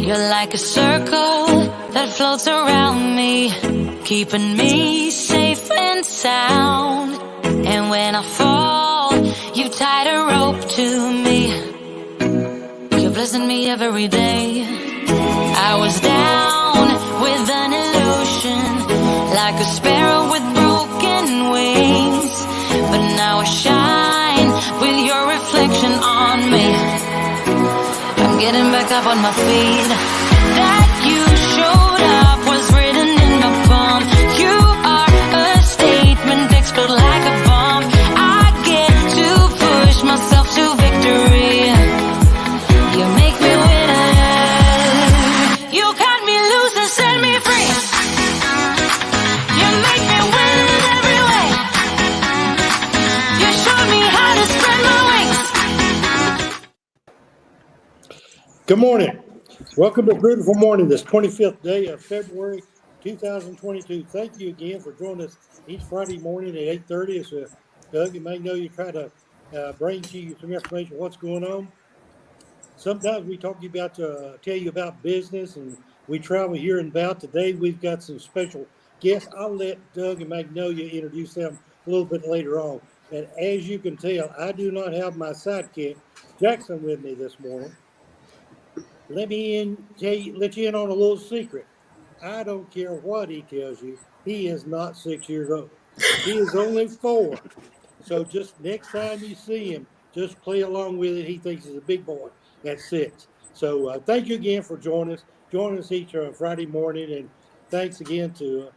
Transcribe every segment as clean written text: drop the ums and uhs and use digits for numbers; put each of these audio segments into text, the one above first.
You're like a circle that floats around me, keeping me safe and sound. And when I fall, you tied a rope to me. You're blessing me every day. I was down with an illusion, like a sparrow with broken wings. But now I shine with your reflection on me. I'm getting back up on my feet. That you showed up was written in my palm. You are a statement, explode like a bomb. I get to push myself to victory. You make me winner. You cut me loose and set me free. You make me win every way. You showed me how to spread my wings. Good morning. Welcome to Brewtiful Morning, this 25th day of February 2022. Thank you again for joining us each Friday morning at 8:30. As Doug and Magnolia try to bring to you some information of what's going on. Sometimes we tell you about business, and we travel here and about. Today we've got some special guests. I'll let Doug and Magnolia introduce them a little bit later on. And as you can tell, I do not have my sidekick, Jackson, with me this morning. Let you in on a little secret. I don't care what he tells you. He is not 6 years old. He is only 4. So just next time you see him, just play along with it. He thinks he's a big boy at 6. So thank you again for joining us each Friday morning. And thanks again to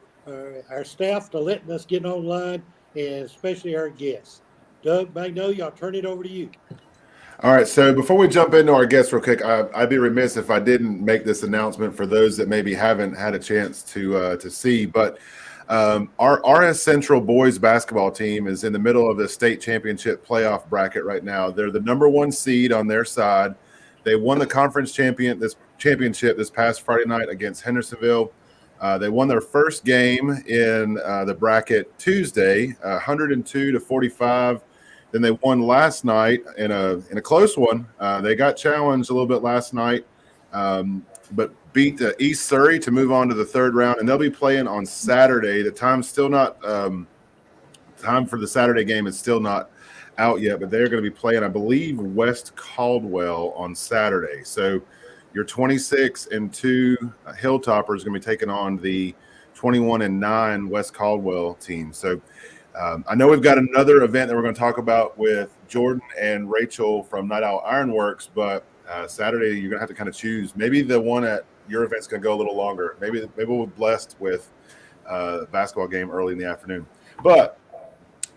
our staff for letting us get online, and especially our guests. Doug, Magnolia, I'll turn it over to you. All right, so before we jump into our guests real quick, I'd be remiss if I didn't make this announcement for those that maybe haven't had a chance to see. But our RS Central boys basketball team is in the middle of the state championship playoff bracket right now. They're the number 1 seed on their side. They won the conference championship this past Friday night against Hendersonville. They won their first game in the bracket Tuesday, 102-45. Then they won last night in a close one. They got challenged a little bit last night, but beat East Surrey to move on to the third round. And they'll be playing on Saturday. The time's still not time for the Saturday game is still not out yet, but they're going to be playing, I believe, West Caldwell on Saturday. So your 26-2 Hilltopper is going to be taking on the 21-9 West Caldwell team. So I know we've got another event that we're going to talk about with Jordan and Rachel from Night Owl Ironworks, but Saturday you're going to have to kind of choose. Maybe the one at your event's going to go a little longer. Maybe we're blessed with a basketball game early in the afternoon. But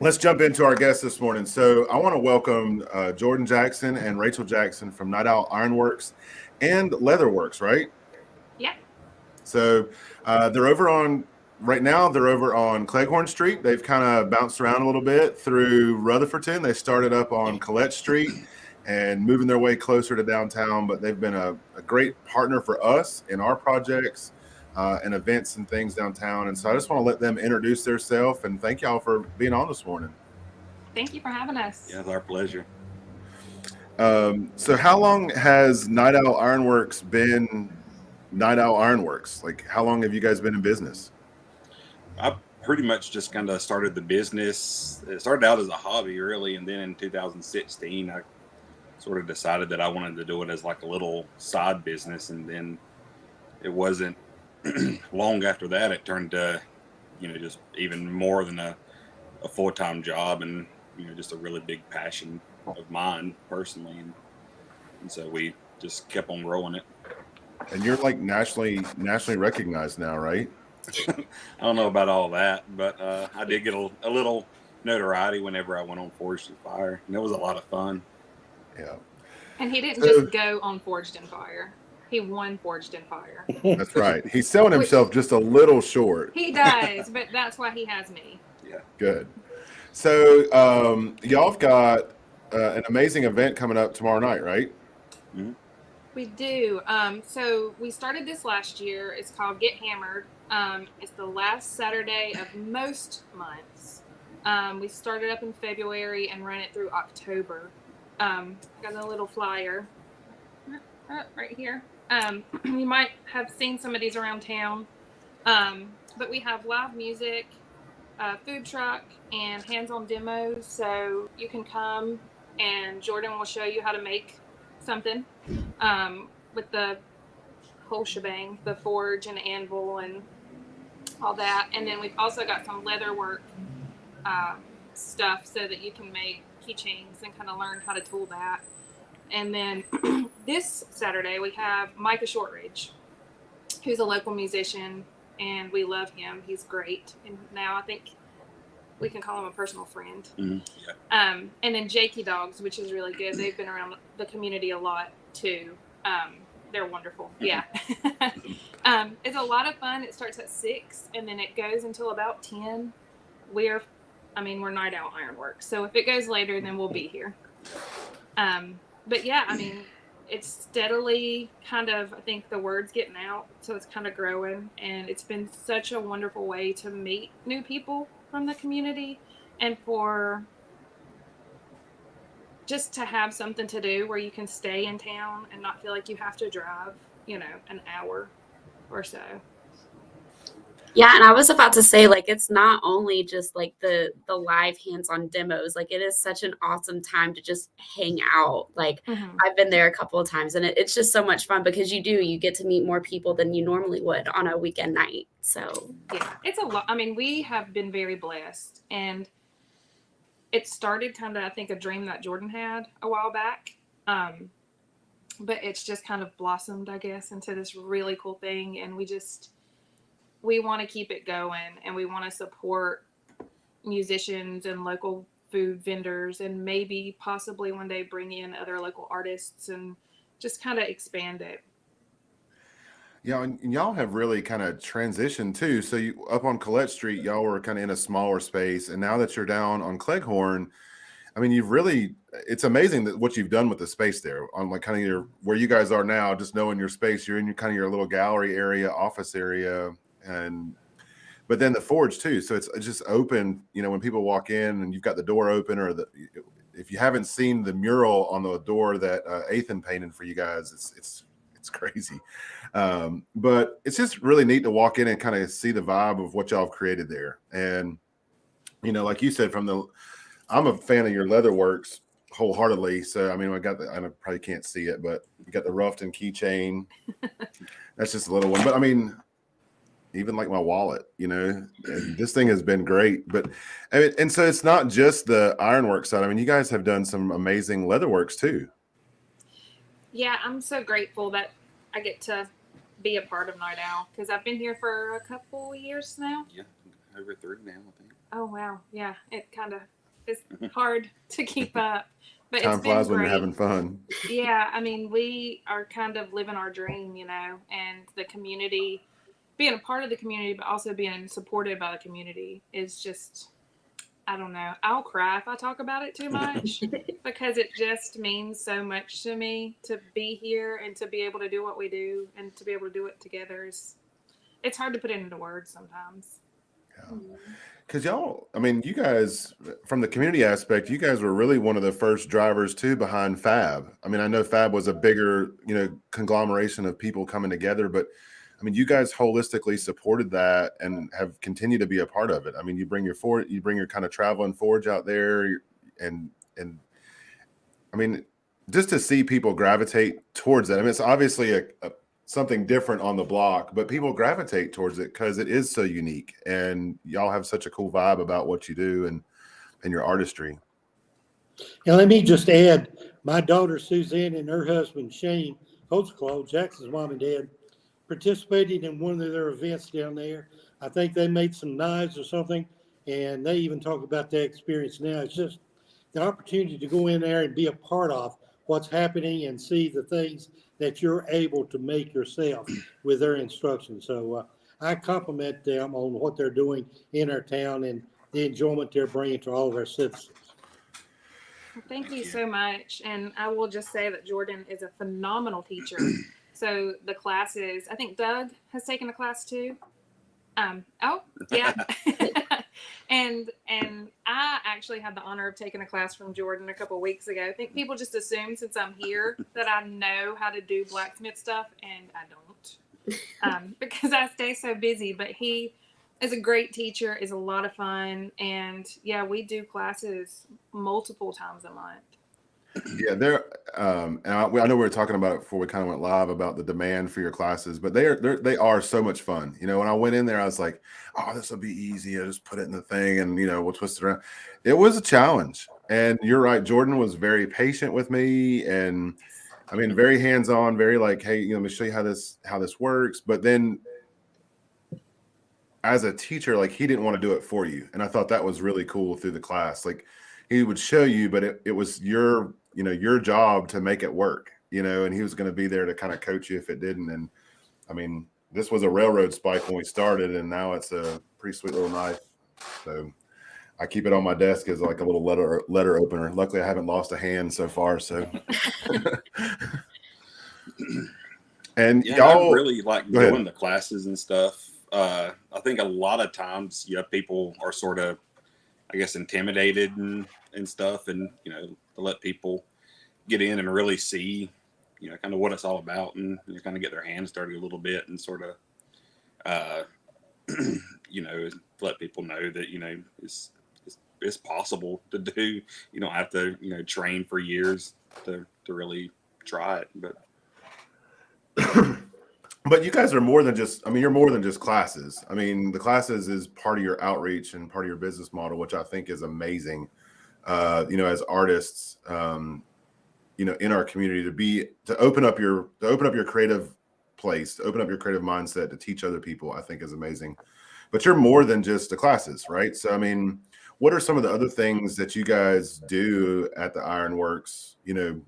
let's jump into our guests this morning. So I want to welcome Jordan Jackson and Rachel Jackson from Night Owl Ironworks and Leatherworks, right? Yeah. So they're over on Cleghorn Street. They've kind of bounced around a little bit through Rutherfordton. They started up on Collette Street and moving their way closer to downtown, but they've been a great partner for us in our projects and events and things downtown. And so I just want to let them introduce themselves, and thank y'all for being on this morning. Thank you for having us. Yeah, it's our pleasure. So how long has Night Owl Ironworks been Night Owl Ironworks? Like, how long have you guys been in business? I pretty much just kind of started the business. It started out as a hobby, really, and then in 2016, I sort of decided that I wanted to do it as like a little side business, and then it wasn't long after that it turned to, just even more than a full-time job, and just a really big passion of mine personally, and so we just kept on growing it. And you're like nationally recognized now, right? I don't know about all that, but I did get a little notoriety whenever I went on Forged in Fire, and it was a lot of fun. Yeah. And he didn't just go on Forged in Fire. He won Forged in Fire. That's right. He's selling himself just a little short. He does, but that's why he has me. Yeah. Good. So y'all have got an amazing event coming up tomorrow night, right? Mm-hmm. We do. So we started this last year. It's called Get Hammered. It's the last Saturday of most months. We started up in February and run it through October. Got a little flyer. right here. You might have seen some of these around town. But we have live music, food truck, and hands-on demos. So you can come and Jordan will show you how to make something with the whole shebang, the forge and anvil and all that. And then we've also got some leather work stuff so that you can make keychains and kind of learn how to tool that. And then this Saturday we have Micah Shortridge, who's a local musician, and we love him. He's great. And now I think we can call him a personal friend. Yeah. And then Jakey Dogs, which is really good. They've been around the community a lot too. They're wonderful. Yeah. It's a lot of fun. It starts at 6 and then it goes until about 10. We're night owl ironwork. So if it goes later, then we'll be here. But yeah, I mean, it's steadily kind of, I think the word's getting out. So it's kind of growing, and it's been such a wonderful way to meet new people from the community and for just to have something to do where you can stay in town and not feel like you have to drive, an hour or so. Yeah, and I was about to say, like, it's not only just like the live hands-on demos, like it is such an awesome time to just hang out. Like I've been there a couple of times and it's just so much fun because you get to meet more people than you normally would on a weekend night. So yeah, it's a lot. I mean, we have been very blessed, and it started kind of, I think, a dream that Jordan had a while back. But it's just kind of blossomed, I guess, into this really cool thing. And we want to keep it going, and we want to support musicians and local food vendors, and maybe possibly one day bring in other local artists and just kind of expand it. Yeah, and y'all have really kind of transitioned too. So you up on Collette Street, y'all were kind of in a smaller space, and now that you're down on Cleghorn, I mean, it's amazing that what you've done with the space there on like kind of where you guys are now, just knowing your space. You're in your kind of your little gallery area, office area, but then the forge too. So it's just open, when people walk in and you've got the door open, or if you haven't seen the mural on the door that Ethan painted for you guys, it's crazy. But it's just really neat to walk in and kind of see the vibe of what y'all have created there. And, like you said, I'm a fan of your leatherworks wholeheartedly. So, I mean, I probably can't see it, but you got the Ruffton keychain. That's just a little one. But I mean, even like my wallet, and this thing has been great. But and so it's not just the ironwork side. I mean, you guys have done some amazing leatherworks too. Yeah, I'm so grateful that I get to be a part of Night Owl because I've been here for a couple years now. Yeah, over 3 now, I think. Oh wow, yeah, it kind of is hard to keep up, but Time it's been flies when great. you're having fun. Yeah, I mean, we are kind of living our dream, and the community, being a part of the community, but also being supported by the community is just, I don't know. I'll cry if I talk about it too much because it just means so much to me to be here and to be able to do what we do and to be able to do it together. It's hard to put it into words sometimes. Yeah. Because you guys, from the community aspect, you guys were really one of the first drivers too behind Fab. I mean, I know Fab was a bigger, conglomeration of people coming together, but I mean, you guys holistically supported that and have continued to be a part of it. I mean, you bring your kind of traveling forge out there, and I mean, just to see people gravitate towards that. I mean, it's obviously something different on the block, but people gravitate towards it because it is so unique, and y'all have such a cool vibe about what you do and your artistry. And let me just add, my daughter Suzanne and her husband Shane Holtzclaw, Jackson's mom and dad, participated in one of their events down there. I think they made some knives or something, and they even talk about that experience now. It's just the opportunity to go in there and be a part of what's happening and see the things that you're able to make yourself with their instructions. So I compliment them on what they're doing in our town and the enjoyment they're bringing to all of our citizens. Thank you so much. And I will just say that Jordan is a phenomenal teacher. So the classes, I think Doug has taken a class too. Oh, yeah. And I actually had the honor of taking a class from Jordan a couple of weeks ago. I think people just assume since I'm here that I know how to do blacksmith stuff, and I don't, because I stay so busy. But he is a great teacher, is a lot of fun, and yeah, we do classes multiple times a month. Yeah, and I know we were talking about it before we kind of went live about the demand for your classes, but they are so much fun. You know, when I went in there, I was like, oh, this will be easy. I just put it in the thing and, you know, we'll twist it around. It was a challenge. And you're right. Jordan was very patient with me. And I mean, very hands-on, very like, hey, you know, let me show you how this works. But then as a teacher, like he didn't want to do it for you. And I thought that was really cool through the class. Like he would show you, but it was your job to make it work, you know, and he was going to be there to kind of coach you if it didn't. And I mean, this was a railroad spike when we started, and now it's a pretty sweet little knife. So I keep it on my desk as like a little letter opener. Luckily, I haven't lost a hand so far. So, and Yeah, y'all I really like doing the classes and stuff. I think a lot of times, people are sort of, I guess, intimidated and stuff, and you know, to let people get in and really see, you know, kind of what it's all about, and kind of get their hands dirty a little bit, and sort of, you know, let people know that, you know, it's possible to do. You don't have to, you know, train for years to really try it, but. But you guys are more than just, I mean, you're more than just classes. I mean, the classes is part of your outreach and part of your business model, which I think is amazing. You know, as artists, you know, in our community to open up your creative place, to open up your creative mindset, to teach other people, I think is amazing. But you're more than just the classes, right? So, I mean, what are some of the other things that you guys do at the Ironworks, you know,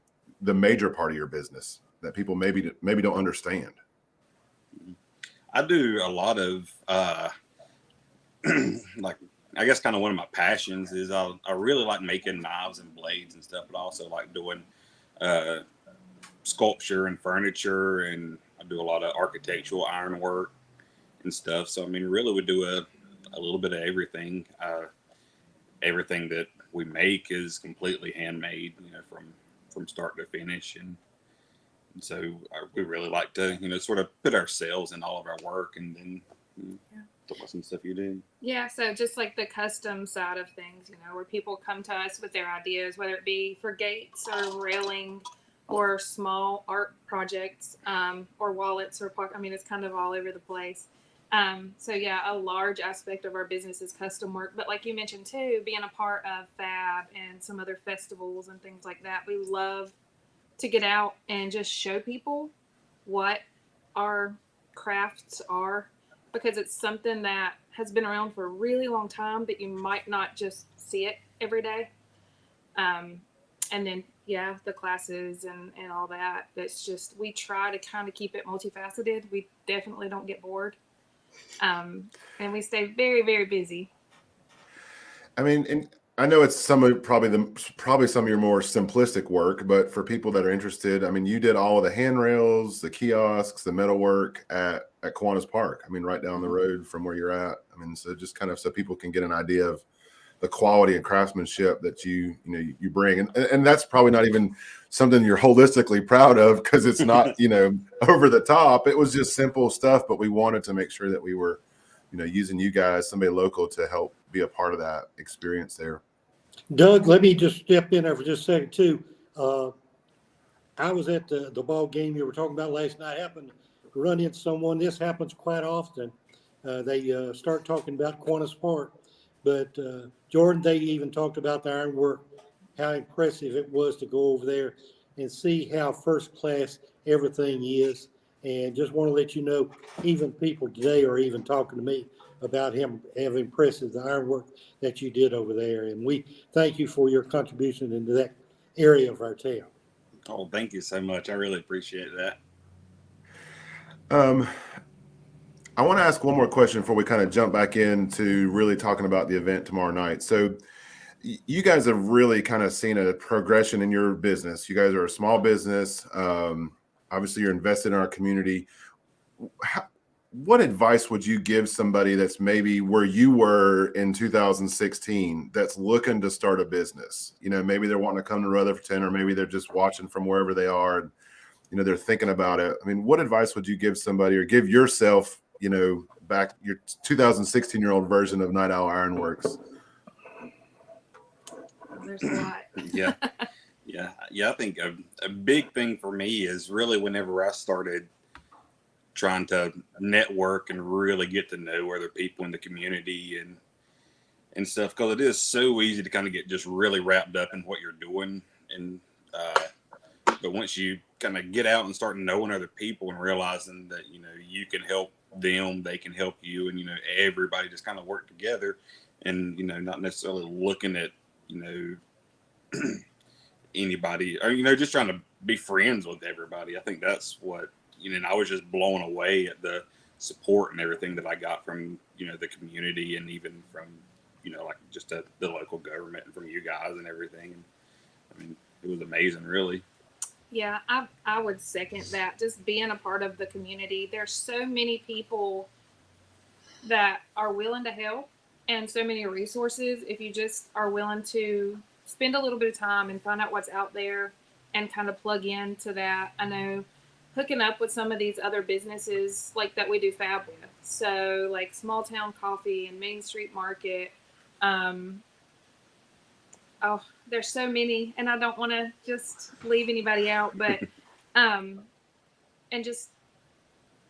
the major part of your business that people maybe don't understand? I do a lot of like, I guess kind of one of my passions is I really like making knives and blades and stuff, but I also like doing sculpture and furniture, and I do a lot of architectural ironwork and stuff. So I mean, really, we do a little bit of everything. Everything that we make is completely handmade, you know, from start to finish, and so we really like to, you know, sort of put ourselves in all of our work, and then talk about some stuff you do. Yeah, so just like the custom side of things, you know, where people come to us with their ideas, whether it be for gates or railing or small art projects, or wallets or I mean, it's kind of all over the place. So yeah, a large aspect of our business is custom work. But like you mentioned too, being a part of Fab and some other festivals and things like that, we love to get out and just show people what our crafts are, because it's something that has been around for a really long time, but you might not just see it every day. And then, yeah, the classes and all that. It's just, we try to kind of keep it multifaceted. We definitely don't get bored. And we stay very, very busy. I mean, and I know it's probably some of your more simplistic work, but for people that are interested, I mean, you did all of the handrails, the kiosks, the metalwork at Kiwanis Park. I mean, right down the road from where you're at. I mean, so just kind of so people can get an idea of the quality and craftsmanship that you bring, and that's probably not even something you're holistically proud of, because it's not, you know, over the top. It was just simple stuff, but we wanted to make sure that we were, you know, using you guys, somebody local, to help be a part of that experience there. Doug, let me just step in there for just a second too. I was at the ball game you were talking about last night. I happened to run into someone. This happens quite often. They start talking about Kiwanis Park, but Jordan, they even talked about the ironwork, how impressive it was to go over there and see how first class everything is. And just want to let you know, even people today are even talking to me about how impressive the ironwork that you did over there. And we thank you for your contribution into that area of our town. Oh, thank you so much. I really appreciate that. I want to ask one more question before we kind of jump back into really talking about the event tomorrow night. So you guys have really kind of seen a progression in your business. You guys are a small business. Obviously, you're invested in our community. what advice would you give somebody that's maybe where you were in 2016 that's looking to start a business? You know, maybe they're wanting to come to Rutherford, or maybe they're just watching from wherever they are, and you know, they're thinking about it. I mean, what advice would you give somebody, or give yourself, you know, back your 2016-year-old version of Night Owl Ironworks? There's a lot. Yeah. I think a big thing for me is really whenever I started trying to network and really get to know other people in the community and stuff, because it is so easy to kind of get just really wrapped up in what you're doing. And but once you kind of get out and start knowing other people and realizing that, you know, you can help them, they can help you, and, you know, everybody just kind of work together, and, you know, not necessarily looking at, you know, anybody, or, you know, just trying to be friends with everybody. I think that's what, you know, and I was just blown away at the support and everything that I got from, you know, the community, and even from, you know, like just the local government and from you guys and everything. And I mean, it was amazing, really. Yeah, I would second that. Just being a part of the community. There's so many people that are willing to help, and so many resources if you just are willing to spend a little bit of time and find out what's out there and kind of plug into that. I know hooking up with some of these other businesses like that we do fab with. So like Small Town Coffee and Main Street Market. Oh, there's so many, and I don't want to just leave anybody out, but and just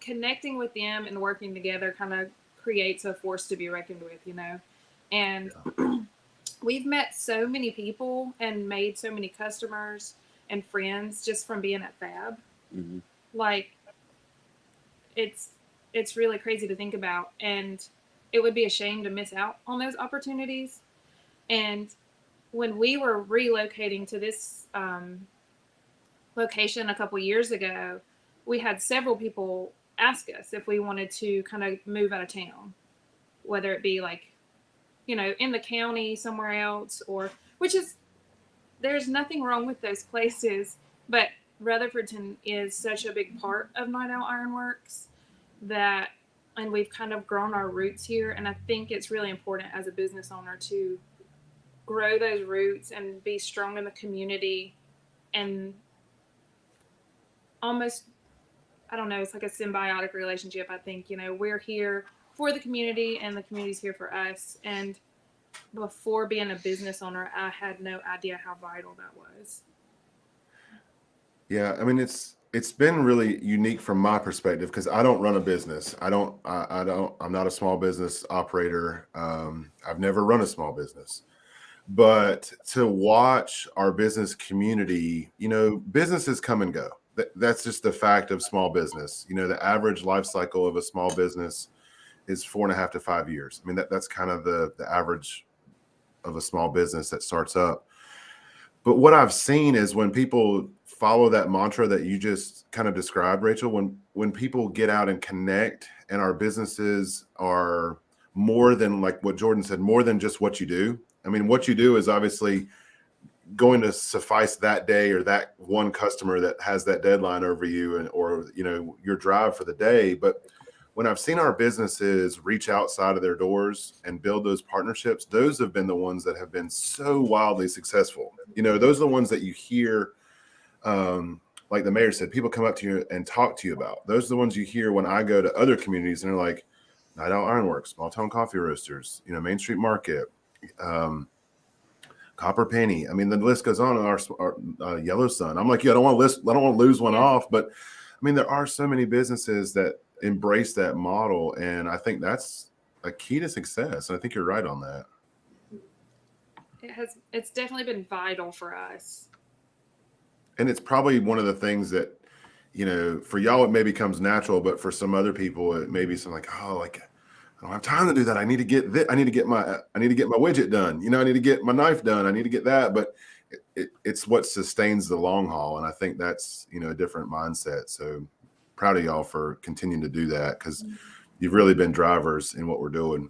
connecting with them and working together kind of creates a force to be reckoned with, you know. And we've met so many people and made so many customers and friends just from being at Fab. Mm-hmm. Like, it's really crazy to think about, and it would be a shame to miss out on those opportunities. And when we were relocating to this location a couple years ago, we had several people ask us if we wanted to kind of move out of town, whether it be like, you know, in the county somewhere else, or which is, there's nothing wrong with those places, but Rutherfordton is such a big part of Night Owl Ironworks that, and we've kind of grown our roots here. And I think it's really important as a business owner to grow those roots and be strong in the community, and almost, I don't know, it's like a symbiotic relationship. I think, you know, we're here for the community and the community's here for us. And before being a business owner, I had no idea how vital that was. Yeah, I mean, it's been really unique from my perspective, because I don't run a business. I'm not a small business operator. I've never run a small business. But to watch our business community, you know, businesses come and go. That's just the fact of small business. You know, the average life cycle of a small business is 4.5 to 5 years. I mean, that's kind of the average of a small business that starts up. But what I've seen is when people follow that mantra that you just kind of described, Rachel, when people get out and connect, and our businesses are more than, like what Jordan said, more than just what you do. I mean, what you do is obviously going to suffice that day, or that one customer that has that deadline over you, or, you know, your drive for the day. But when I've seen our businesses reach outside of their doors and build those partnerships, those have been the ones that have been so wildly successful. You know, those are the ones that you hear, like the mayor said, people come up to you and talk to you about. Those are the ones you hear when I go to other communities and they're like, Night Owl Ironworks, Small Town Coffee Roasters, you know, Main Street Market, Copper Penny. I mean, the list goes on. Our Yellow Sun. I'm like, yeah, I don't want to lose one off, but I mean, there are so many businesses that embrace that model, and I think that's a key to success. And I think you're right on that. It's definitely been vital for us. And it's probably one of the things that, you know, for y'all it maybe comes natural, but for some other people it may be something like, oh, like, I don't have time to do that. I need to get this. I need to get my widget done. You know, I need to get my knife done. I need to get that. But it's what sustains the long haul. And I think that's, you know, a different mindset. So proud of y'all for continuing to do that, because you've really been drivers in what we're doing.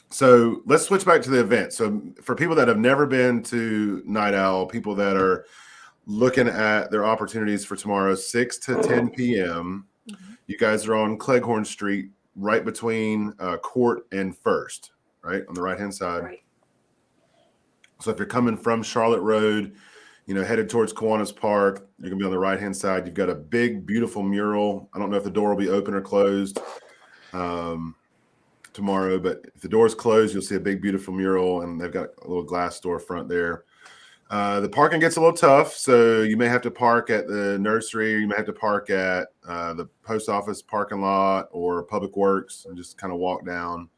So let's switch back to the event. So for people that have never been to Night Owl, people that are looking at their opportunities for tomorrow, 6 to 10 p.m., You guys are on Cleghorn Street, right between Court and First, right on the right-hand side. Right. So if you're coming from Charlotte Road, headed towards Kiwanis Park, you're gonna be on the right-hand side. You've got a big, beautiful mural. I don't know if the door will be open or closed tomorrow, but if the door's closed, you'll see a big, beautiful mural, and they've got a little glass door front there. The parking gets a little tough, so you may have to park at the nursery, or you may have to park at the post office parking lot or Public Works and just kind of walk down.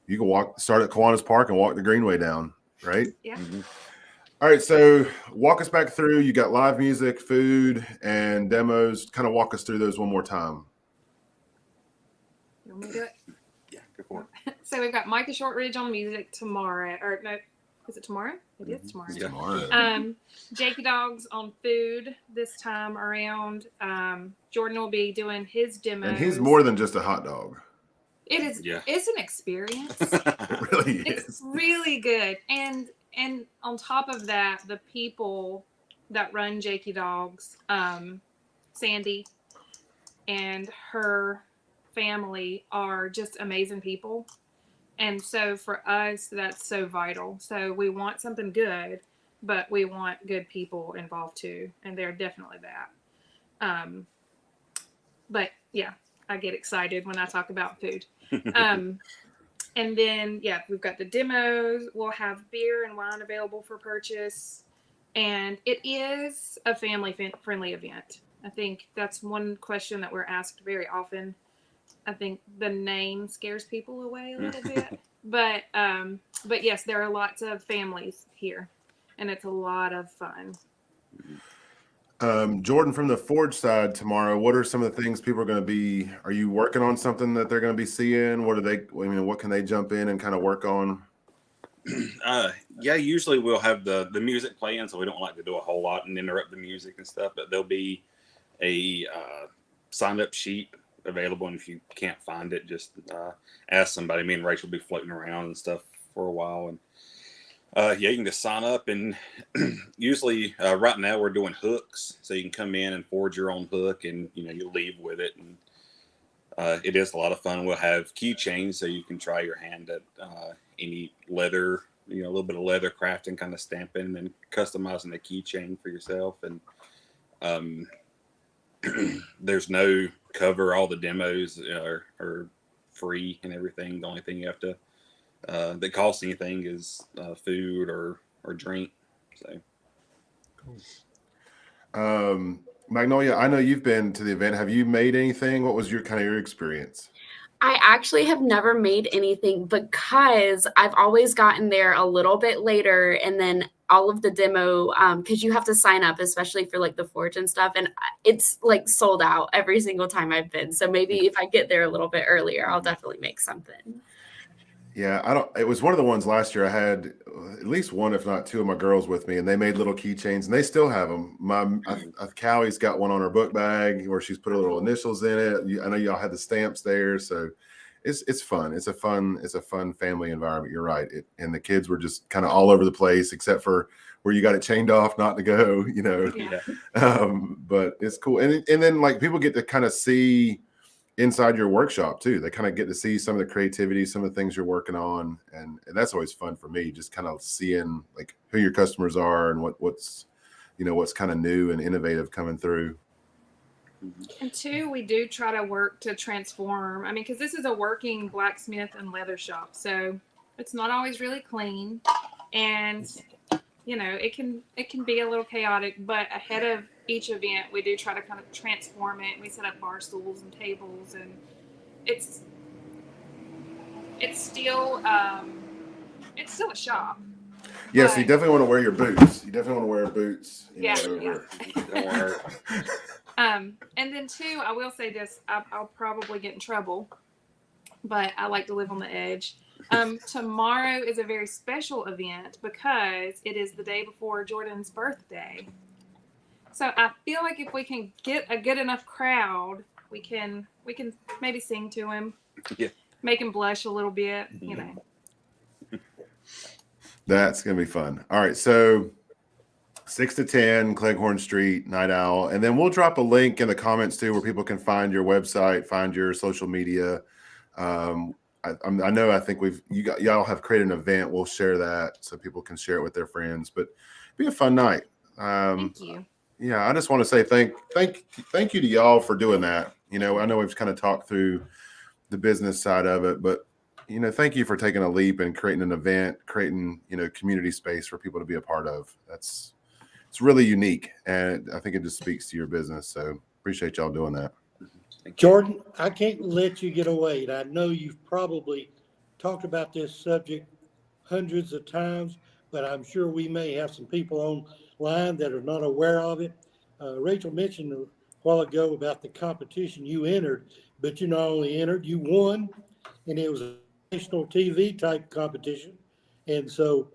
You can start at Kiwanis Park and walk the Greenway down, right? Yeah. Mm-hmm. All right, so walk us back through. You got live music, food, and demos. Kind of walk us through those one more time. You want me to do it? Yeah, go for it. So we've got Micah Shortridge on music tomorrow. Or no, is it tomorrow? It is tomorrow. Yeah. Tomorrow. Jakey Dogs on food this time around. Jordan will be doing his demos. And he's more than just a hot dog. It is. Yeah. It's an experience. It really It's is. really good. And on top of that, the people that run Jakey Dogs, Sandy and her family are just amazing people. And so for us, that's so vital. So we want something good, but we want good people involved too. And they're definitely that. But yeah, I get excited when I talk about food. And then, yeah, we've got the demos. We'll have beer and wine available for purchase. And it is a family-friendly event. I think that's one question that we're asked very often. I think the name scares people away a little bit. But yes, there are lots of families here. And it's a lot of fun. Jordan, from the Forge side tomorrow, what are some of the things people are going to be? Are you working on something that they're going to be seeing? What can they jump in and kind of work on? Yeah, usually we'll have the music playing, so we don't like to do a whole lot and interrupt the music and stuff. But there'll be a sign up sheet available, and if you can't find it, just ask somebody. Me and Rachel will be floating around and stuff for a while, and yeah, you can just sign up. And usually right now we're doing hooks, so you can come in and forge your own hook, and you leave with it. And it is a lot of fun. We'll have keychains, so you can try your hand at any leather, a little bit of leather crafting, kind of stamping, and then customizing the keychain for yourself. And there's no cover. All the demos are free and everything. The only thing you have to that costs anything is food or drink. So cool. Magnolia, I know you've been to the event. Have you made anything? What was your experience? I actually have never made anything because I've always gotten there a little bit later, and then all of the demo, because you have to sign up, especially for like the Forge and stuff, and it's like sold out every single time I've been. So maybe if I get there a little bit earlier, I'll definitely make something. Yeah, it was one of the ones last year. I had at least one, if not two, of my girls with me, and they made little keychains, and they still have them. Callie's got one on her book bag where she's put her little initials in it. I know y'all had the stamps there, so it's fun. It's a fun family environment. You're right, and the kids were just kind of all over the place, except for where you got it chained off not to go. Yeah. But it's cool, and then like people get to kind of see inside your workshop too. They kind of get to see some of the creativity, some of the things you're working on, and that's always fun for me, just kind of seeing like who your customers are and what's kind of new and innovative coming through. And two, we do try to work to transform. I mean, because this is a working blacksmith and leather shop, so it's not always really clean, and it can be a little chaotic. But ahead of each event, we do try to kind of transform it. We set up bar stools and tables, and it's still a shop. Yes, you definitely want to wear your boots. Yeah. don't worry. And then two, I will say this, I'll probably get in trouble, but I like to live on the edge. Tomorrow is a very special event because it is the day before Jordan's birthday. So I feel like if we can get a good enough crowd, we can maybe sing to him, make him blush a little bit, That's gonna be fun. All right, so 6 to 10, Cleghorn Street, Night Owl. And then we'll drop a link in the comments too where people can find your website, find your social media. I think y'all have created an event. We'll share that so people can share it with their friends. But be a fun night. Thank you. Yeah, I just want to say thank you to y'all for doing that. I know we've kind of talked through the business side of it, but thank you for taking a leap and creating an event, creating community space for people to be a part of. It's really unique, and I think it just speaks to your business. So appreciate y'all doing that. Jordan, I can't let you get away. And I know you've probably talked about this subject hundreds of times, but I'm sure we may have some people online that are not aware of it. Rachel mentioned a while ago about the competition you entered, but you not only entered, you won, and it was a national TV type competition. And so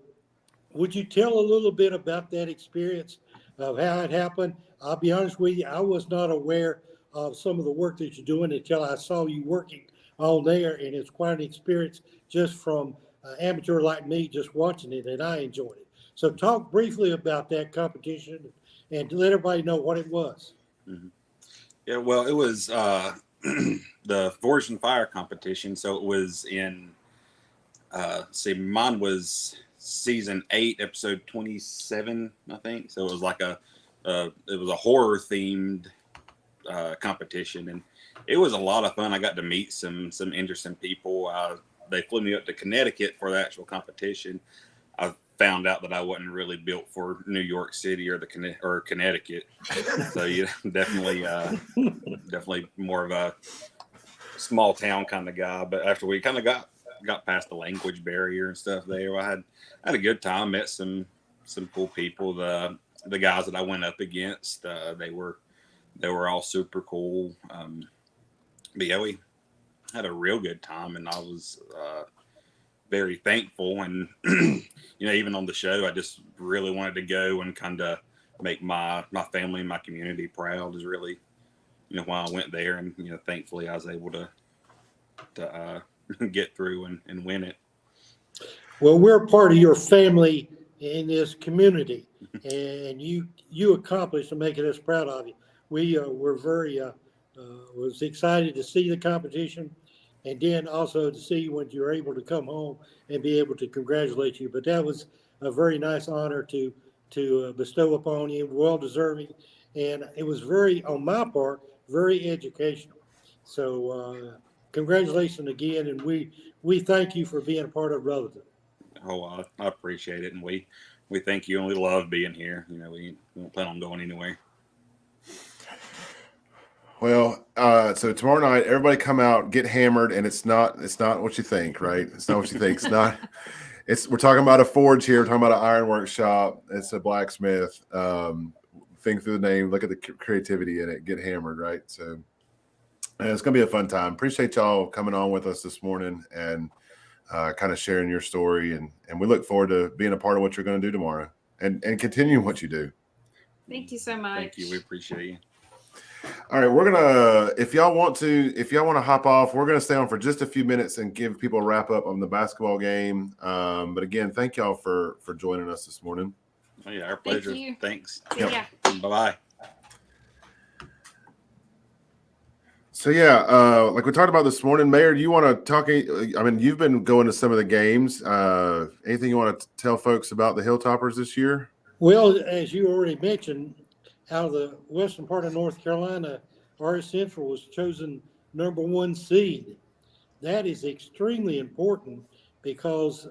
would you tell a little bit about that experience of how it happened? I'll be honest with you, I was not aware of some of the work that you're doing until I saw you working on there, and it's quite an experience just from amateur like me just watching it, and I enjoyed it. So talk briefly about that competition and let everybody know what it was. Mm-hmm. Yeah, well, it was the Forge and Fire competition. So it was in, mine was season 8, episode 27, I think. So it was like it was a horror themed competition, and it was a lot of fun. I got to meet some interesting people. They flew me up to Connecticut for the actual competition. I found out that I wasn't really built for New York City or Connecticut. So yeah, definitely more of a small town kind of guy. But after we kind of got past the language barrier and stuff there, I had a good time. Met some cool people. The guys that I went up against, they were all super cool. But yeah, we had a real good time, and I was very thankful. And even on the show, I just really wanted to go and kind of make my family and my community proud. Is really why I went there, and thankfully I was able to get through and win it. Well, we're a part of your family in this community, and you accomplished to making us proud of you. We were very was excited to see the competition, and then also to see when you were able to come home and be able to congratulate you. But that was a very nice honor to bestow upon you, well deserving, and it was on my part, very educational. So congratulations again, and we thank you for being a part of Relative. Oh, I appreciate it, and we thank you, and we love being here. We don't plan on going anywhere. Well, so tomorrow night, everybody come out, get hammered, and it's not what you think, right? It's not what you think. We're talking about a forge here. We're talking about an ironworks shop. It's a blacksmith. Think through the name, look at the creativity in it, get hammered, right? So it's going to be a fun time. Appreciate y'all coming on with us this morning and kind of sharing your story. And we look forward to being a part of what you're going to do tomorrow and continuing what you do. Thank you so much. Thank you. We appreciate you. All right, we're gonna if y'all want to hop off, we're gonna stay on for just a few minutes and give people a wrap up on the basketball game. But again, thank y'all for joining us this morning. Oh, yeah, our pleasure. Thank you. Thanks. Yeah. Bye-bye. So yeah, like we talked about this morning, Mayor, do you want to talk? I mean, you've been going to some of the games. Anything you want to tell folks about the Hilltoppers this year? Well, as you already mentioned, out of the western part of North Carolina, RS Central was chosen number 1 seed. That is extremely important because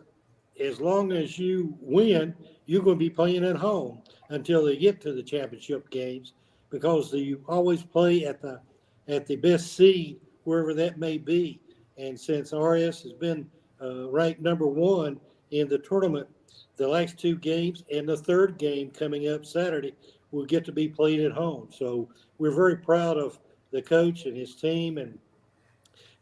as long as you win, you're going to be playing at home until they get to the championship games, because you always play at the best seed, wherever that may be. And since RS has been ranked number 1 in the tournament, the last 2 games and the 3rd game coming up Saturday will get to be played at home. So we're very proud of the coach and his team, and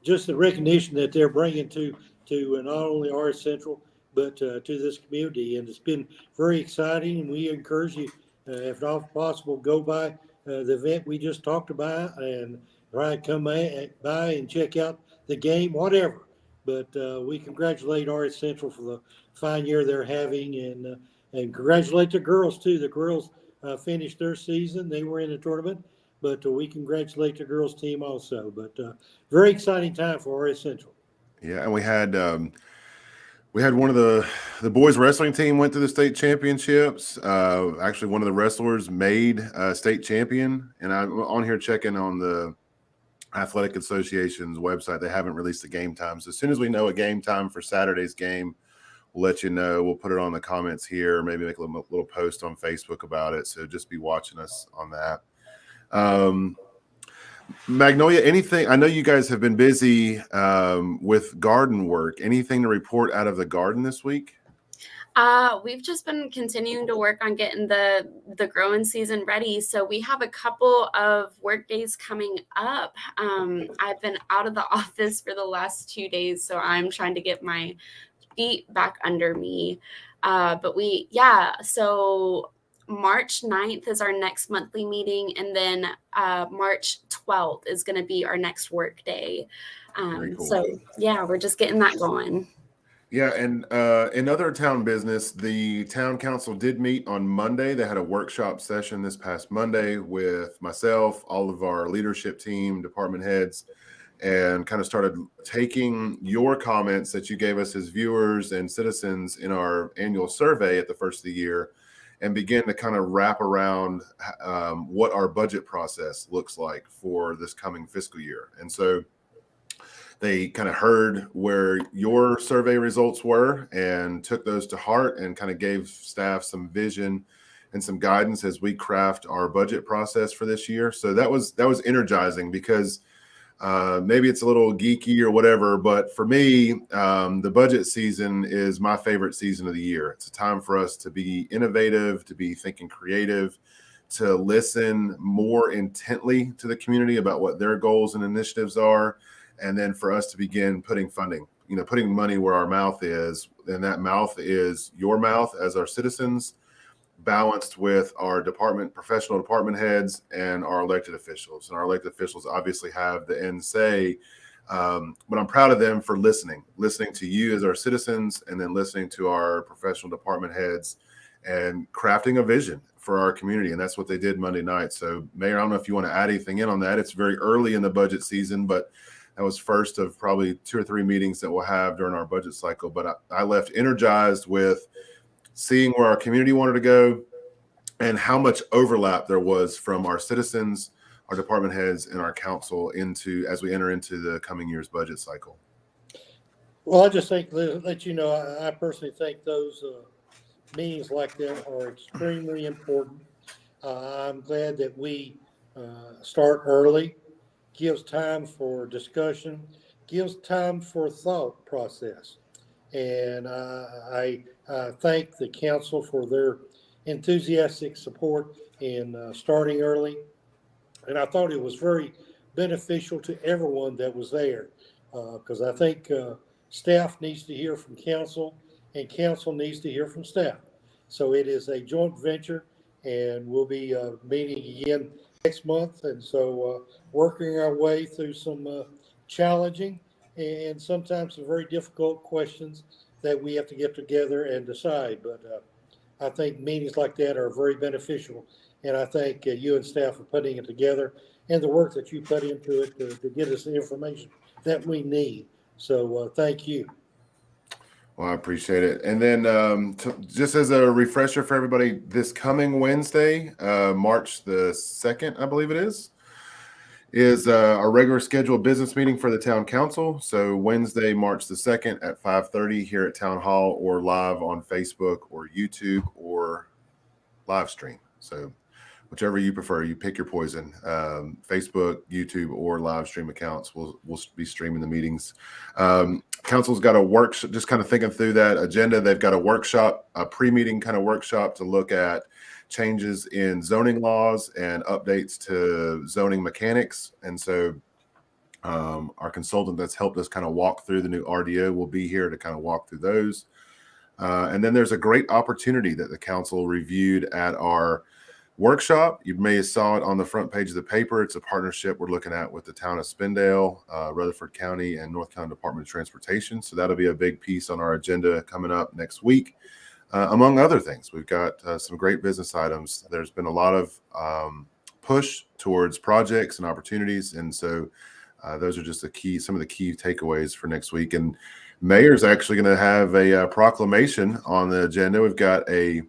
just the recognition that they're bringing to not only RS Central, but to this community. And it's been very exciting, and we encourage you, if not possible, go by the event we just talked about and try to come by and check out the game, whatever. But we congratulate RS Central for the fine year they're having, and And congratulate the girls too. The girls finished their season. They were in the tournament, but we congratulate the girls team also. But very exciting time for RS Central. Yeah, and we had one of the boys wrestling team went to the state championships. Actually, one of the wrestlers made a state champion, and I'm on here checking on the Athletic Association's website. They haven't released the game time. So as soon as we know a game time for Saturday's game, we'll let you know. We'll put it on the comments here, maybe make a little post on Facebook about it. So just be watching us on that. Magnolia, anything? I know you guys have been busy with garden work. Anything to report out of the garden this week? We've just been continuing to work on getting the growing season ready. So we have a couple of work days coming up. I've been out of the office for the last 2 days, so I'm trying to get my feet back under me. So March 9th is our next monthly meeting, and then March 12th is going to be our next work day. Very cool. So yeah, we're just getting that going. Yeah, and in other town business, the town council did meet on Monday. They had a workshop session this past Monday with myself, all of our leadership team, department heads, and kind of started taking your comments that you gave us as viewers and citizens in our annual survey at the first of the year and begin to kind of wrap around what our budget process looks like for this coming fiscal year. And so they kind of heard where your survey results were and took those to heart and kind of gave staff some vision and some guidance as we craft our budget process for this year. So that was energizing because maybe it's a little geeky or whatever, but for me, the budget season is my favorite season of the year. It's a time for us to be innovative, to be thinking creative, to listen more intently to the community about what their goals and initiatives are. And then for us to begin putting funding, putting money where our mouth is, and that mouth is your mouth as our citizens, balanced with our professional department heads and our elected officials. And our elected officials obviously have the end say, but I'm proud of them for listening to you as our citizens, and then listening to our professional department heads and crafting a vision for our community. And that's what they did Monday night. So Mayor, I don't know if you want to add anything in on that. It's very early in the budget season, but that was first of probably 2 or 3 meetings that we'll have during our budget cycle. But I left energized with seeing where our community wanted to go and how much overlap there was from our citizens, our department heads, and our council as we enter into the coming year's budget cycle. Well, I just think let you know, I personally think those meetings like that are extremely important. I'm glad that we start early. Gives time for discussion, gives time for thought process. And I thank the council for their enthusiastic support in starting early. And I thought it was very beneficial to everyone that was there, because I think staff needs to hear from council and council needs to hear from staff. So it is a joint venture, and we'll be meeting again next month. And so working our way through some challenging and sometimes some very difficult questions that we have to get together and decide. But I think meetings like that are very beneficial. And I thank you and staff for putting it together and the work that you put into it to get us the information that we need. So thank you. Well, I appreciate it. And then just as a refresher for everybody, this coming Wednesday, March the 2nd, I believe it is a regular scheduled business meeting for the town council. So Wednesday, March the 2nd at 5:30 here at Town Hall, or live on Facebook or YouTube or live stream. So whichever you prefer, you pick your poison. Facebook, YouTube, or live stream accounts will be streaming the meetings. Council's got a workshop, just kind of thinking through that agenda. They've got a workshop, a pre-meeting kind of workshop to look at changes in zoning laws and updates to zoning mechanics. And so our consultant that's helped us kind of walk through the new RDO will be here to kind of walk through those. And then there's a great opportunity that the council reviewed at our workshop. You may have saw it on the front page of the paper. It's a partnership we're looking at with the town of Spindale, Rutherford County, and North Carolina Department of Transportation. So that'll be a big piece on our agenda coming up next week. among other things. We've got some great business items. There's been a lot of push towards projects and opportunities, and so those are just some of the key takeaways for next week. And Mayor's actually going to have a proclamation on the agenda. We've got a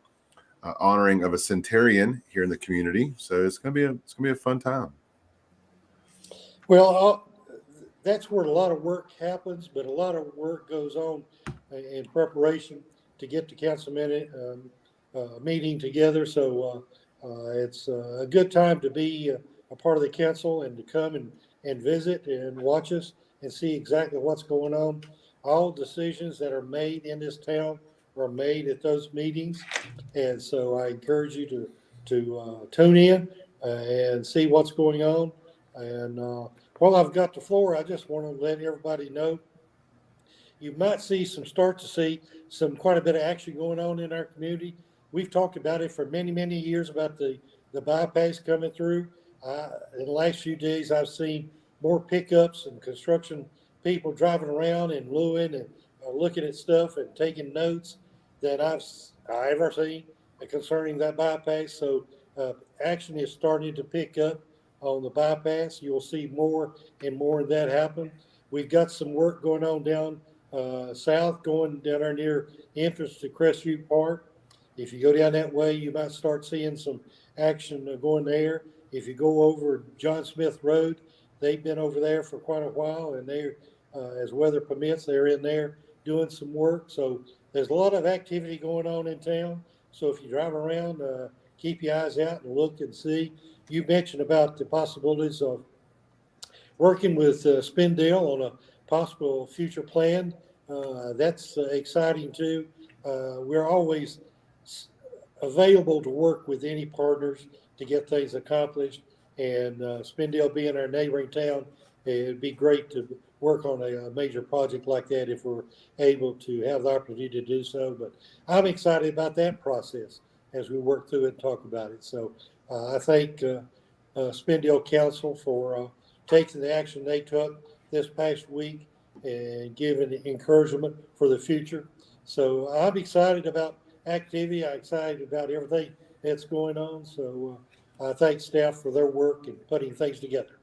honoring of a centenarian here in the community, so it's going to be a fun time. Well, that's where a lot of work happens, but a lot of work goes on in preparation to get the council meeting together. So it's a good time to be a part of the council and to come and visit and watch us and see exactly what's going on. All decisions that are made in this town are made at those meetings. And so I encourage you to tune in and see what's going on. And while I've got the floor, I just want to let everybody know you might start to see quite a bit of action going on in our community. We've talked about it for many, many years about the bypass coming through. In the last few days, I've seen more pickups and construction people driving around in Lewin and looking at stuff and taking notes that I've ever seen concerning that bypass. So action is starting to pick up on the bypass. You'll see more and more of that happen. We've got some work going on down south, going down there near entrance to Crestview Park. If you go down that way, you might start seeing some action going there. If you go over John Smith Road, they've been over there for quite a while, and they're, as weather permits, they're in there doing some work. So there's a lot of activity going on in town. So if you drive around, keep your eyes out and look and see. You mentioned about the possibilities of working with Spindale on a possible future plan. That's exciting too. We're always available to work with any partners to get things accomplished. And Spindale being our neighboring town, it'd be great to work on a major project like that if we're able to have the opportunity to do so. But I'm excited about that process as we work through it and talk about it. So I thank Spindale Council for taking the action they took this past week and giving encouragement for the future. So I'm excited about activity. I'm excited about everything that's going on. So I thank staff for their work and putting things together.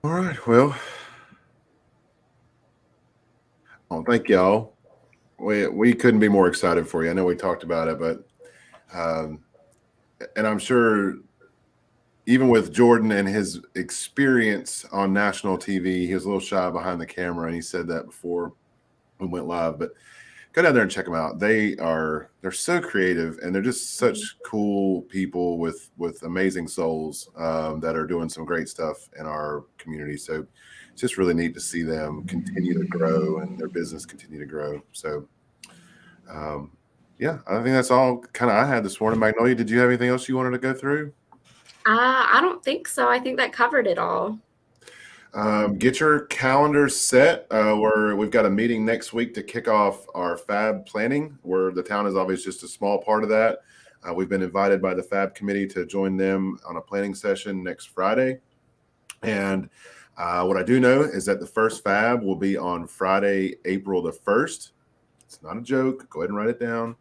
All right. Well, thank y'all. We couldn't be more excited for you. I know we talked about it, but and I'm sure even with Jordan and his experience on national TV, he was a little shy behind the camera, and he said that before we went live. But go down there and check them out. They're so creative, and they're just such cool people with amazing souls that are doing some great stuff in our community. So it's just really neat to see them continue to grow and their business continue to grow. So yeah, I think that's all kind of I had this morning. Magnolia, did you have anything else you wanted to go through? I don't think so. I think that covered it all. Get your calendars set. We've got a meeting next week to kick off our FAB planning, where the town is obviously just a small part of that. We've been invited by the FAB committee to join them on a planning session next Friday. And what I do know is that the first FAB will be on Friday, April the 1st. It's not a joke. Go ahead and write it down.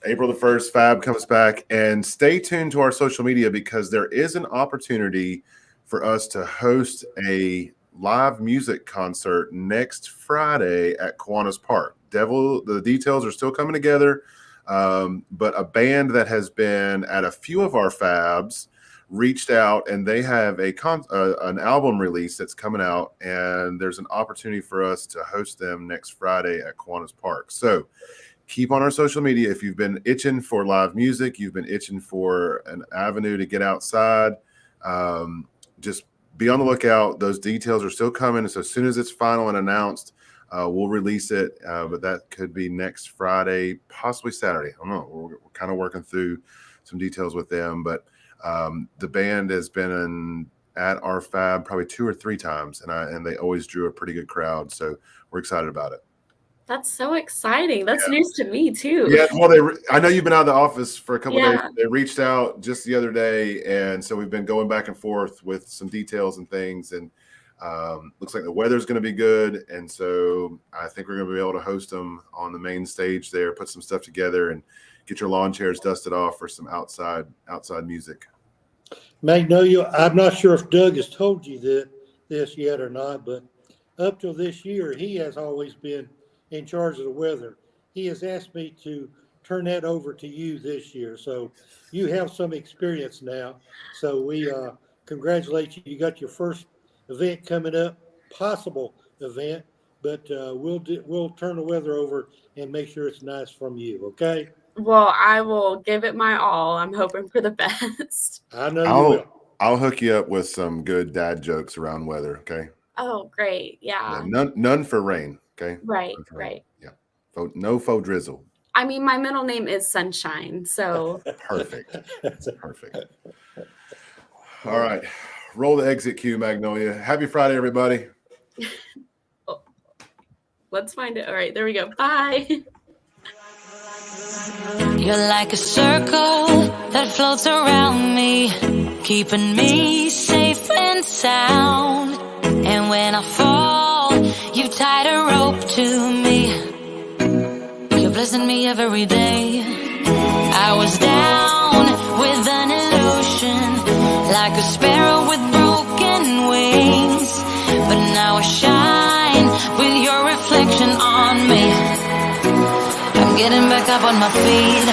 April the 1st, FAB comes back, and stay tuned to our social media because there is an opportunity for us to host a live music concert next Friday at Kiwanis Park. The details are still coming together, but a band that has been at a few of our FABs reached out, and they have an album release that's coming out, and there's an opportunity for us to host them next Friday at Kiwanis Park. So keep on our social media. If you've been itching for live music, you've been itching for an avenue to get outside, just be on the lookout. Those details are still coming. So as soon as it's final and announced, we'll release it. But that could be next Friday, possibly Saturday. I don't know. We're kind of working through some details with them. But the band has been at our FAB probably 2 or 3 times, and they always drew a pretty good crowd. So we're excited about it. That's so exciting. That's news to me too. Yeah, well, I know you've been out of the office for a couple of days. They reached out just the other day, and so we've been going back and forth with some details and things. And Looks like the weather's going to be good, and so I think we're going to be able to host them on the main stage there, put some stuff together, and get your lawn chairs dusted off for some outside music. Magnolia, I'm not sure if Doug has told you this yet or not, but up till this year, he has always been in charge of the weather. He has asked me to turn that over to you this year. So you have some experience now. So we congratulate you. You got your first event coming up, possible event, but we'll turn the weather over and make sure it's nice from you. Okay. Well, I will give it my all. I'm hoping for the best. I know you will. I'll hook you up with some good dad jokes around weather. Okay. Oh, great. Yeah. None for rain. Okay. Right. Right. Yeah. No faux drizzle. I mean, my middle name is Sunshine, so. Perfect. Perfect. All right. Roll the exit cue, Magnolia. Happy Friday, everybody. Oh, let's find it. All right, there we go. Bye. You're like a circle that floats around me, keeping me safe and sound. And when I fall, you tied a rope to me. You're blessing me every day. I was down with an illusion, like a sparrow with broken wings. But now I shine with your reflection on me. I'm getting back up on my feet.